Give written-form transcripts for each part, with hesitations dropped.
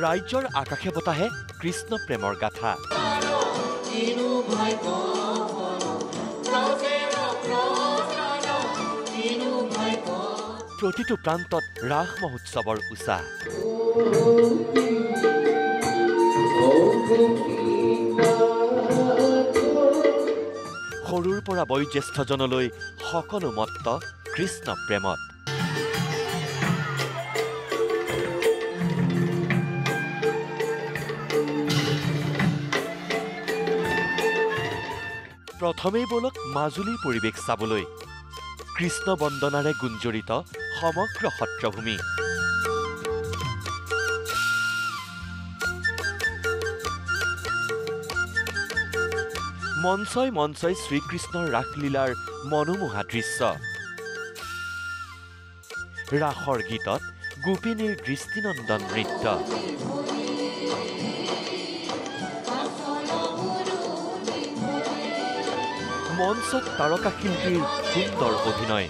ৰাজ্যৰ আকাশে বতাহে কৃষ্ণ প্ৰেমৰ গাথা প্ৰতিটো প্ৰান্তত ৰাস মহোৎসৱৰ উচা সৰুৰ পৰা বয়োজ্যেষ্ঠজনলৈ সকলো মত্ত কৃষ্ণ প্ৰেমত প্ৰথমেই বলক মাজুলীৰ পৰিৱেশ চাবলৈ কৃষ্ণ বন্দনাৰে গুঞ্জৰিত সমগ্ৰ সত্ৰভূমি মঞ্চই মঞ্চই শ্ৰীকৃষ্ণৰ ৰাসলীলাৰ মনোমোহা দৃশ্য ৰাসৰ গীতত গোপিনীৰ দৃষ্টিনন্দন নৃত্য মঞ্চত তাৰকা শিল্পীৰ সুন্দৰ অভিনয়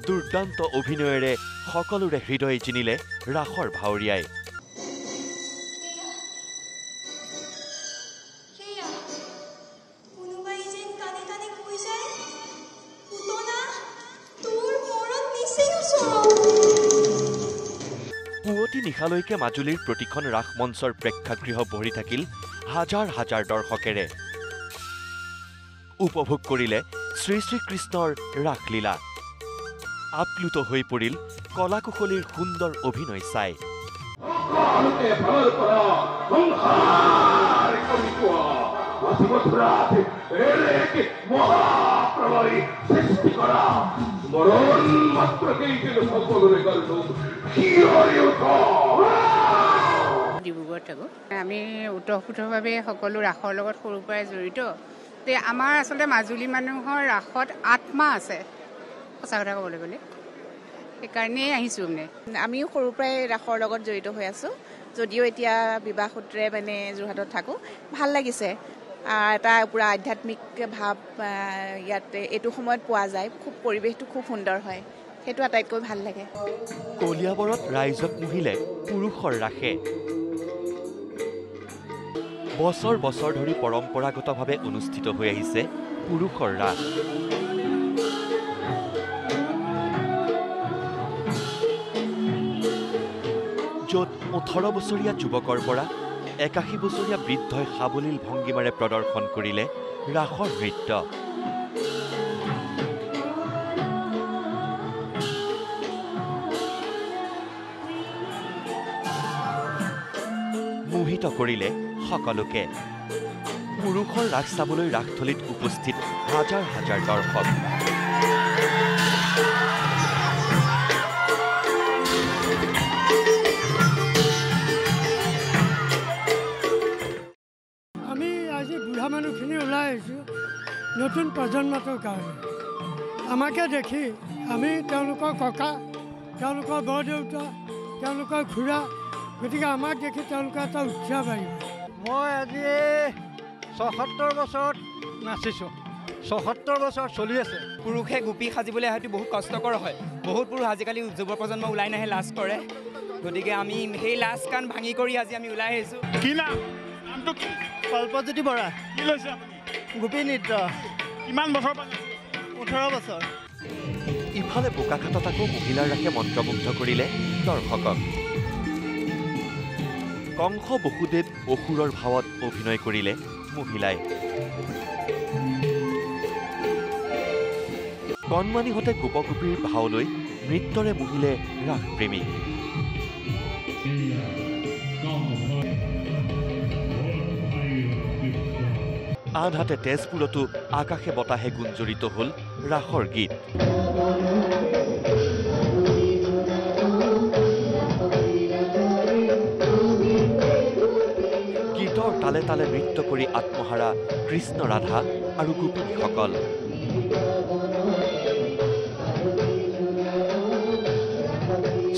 দুৰ্দান্ত অভিনয়েৰে সকলোৰে হৃদয় জিনিলে ৰাসৰ ভাৱৰীয়াই পুৱতি নিশালৈকে মাজুলীৰ প্ৰতিখন ৰাস মঞ্চৰ প্ৰেক্ষাগৃহ ভৰি থাকিল হাজাৰ হাজাৰ দৰ্শকেৰে উপভোগ কৰিলে শ্ৰী শ্ৰীকৃষ্ণৰ ৰাসলীলা আপ্লুত হৈ পৰিল কলাকুশলীৰ সুন্দৰ অভিনয় চাই ডিব্ৰুগড়ত থাকোঁ আমি ওতঃপ্ৰোতভাৱে সকলো ৰাসৰ লগত সৰুৰ পৰাই জড়িত আমাৰ আচলতে মাজুলী মানুহৰ ৰাসত আত্মা আছে সঁচা কথা ক'বলৈ গ'লে সেইকাৰণেই আহিছোঁ মানে আমিও সৰুৰ পৰাই ৰাসৰ লগত জড়িত হৈ আছোঁ যদিও এতিয়া বিবাহ সূত্ৰে মানে যোৰহাটত থাকোঁ ভাল লাগিছে এটা পুৰা আধ্যাত্মিক ভাৱ ইয়াতে এইটো সময়ত পোৱা যায় খুব পৰিৱেশটো খুব সুন্দৰ হয় সেইটো আটাইতকৈ ভাল লাগে কলিয়াবৰত ৰাইজক মুহিলে পুৰুষৰ ৰাসে বছৰ বছৰ ধৰি পৰম্পৰাগতভাৱে অনুষ্ঠিত হৈ আহিছে পুৰুষৰ ৰাস য'ত 18 বছৰীয়া যুৱকৰ পৰা 81 বছৰীয়া বৃদ্ধই সাৱলীল ভংগীমাৰে প্ৰদৰ্শন কৰিলে ৰাসৰ নৃত্য মোহিত কৰিলে সকলোকে পুৰুষৰ ৰাস চাবলৈ ৰাসথলীত উপস্থিত হাজাৰ হাজাৰ দৰ্শক আমি আজি বুঢ়া মানুহখিনি ওলাই আহিছোঁ নতুন প্ৰজন্মটোৰ কাৰণে আমাকে দেখি আমি তেওঁলোকৰ ককা তেওঁলোকৰ বৰদেউতা তেওঁলোকৰ খুৰা গতিকে আমাক দেখি তেওঁলোকে এটা উৎসাহ পাৰিব মই আজি ৭৬ বছৰত নাচিছোঁ ৭৬ বছৰ চলি আছে পুৰুষে গোপী সাজিবলৈ হয়তো বহুত কষ্টকৰ হয় বহুত পুৰুষ আজিকালি যুৱ প্ৰজন্ম ওলাই নাহে লাজ কৰে গতিকে আমি সেই লাজ কাণ ভাঙি কৰি আজি আমি ওলাই আহিছোঁ কি নামটো কি কল্পজ্যোতি বৰা কি লৈছে আপুনি গোপী নৃত্য কিমান বছৰ 18 বছৰ ইফালে বোকাখাতত আকৌ মহিলাৰ ৰাসে মন্ত্ৰমুগ্ধ কৰিলে দৰ্শকক কংস বসুদেৱ অসুৰৰ ভাৱত অভিনয় কৰিলে মহিলাই কণমানিহঁতে গোপগোপীৰ ভাওলৈ নৃত্যৰে মুহিলে ৰাসপ্ৰেমী আনহাতে তেজপুৰতো আকাশে বতাহে গুঞ্জৰিত হ'ল ৰাসৰ গীত গীতৰ তালে তালে নৃত্য কৰি আত্মহাৰা কৃষ্ণ ৰাধা আৰু গোপিনীসকল।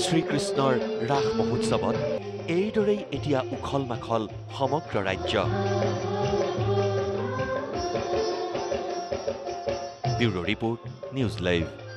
শ্ৰীকৃষ্ণৰ ৰাস মহোৎসৱত এইদৰেই এতিয়া উখল মাখল সমগ্ৰ ৰাজ্য। Bureau report, news live.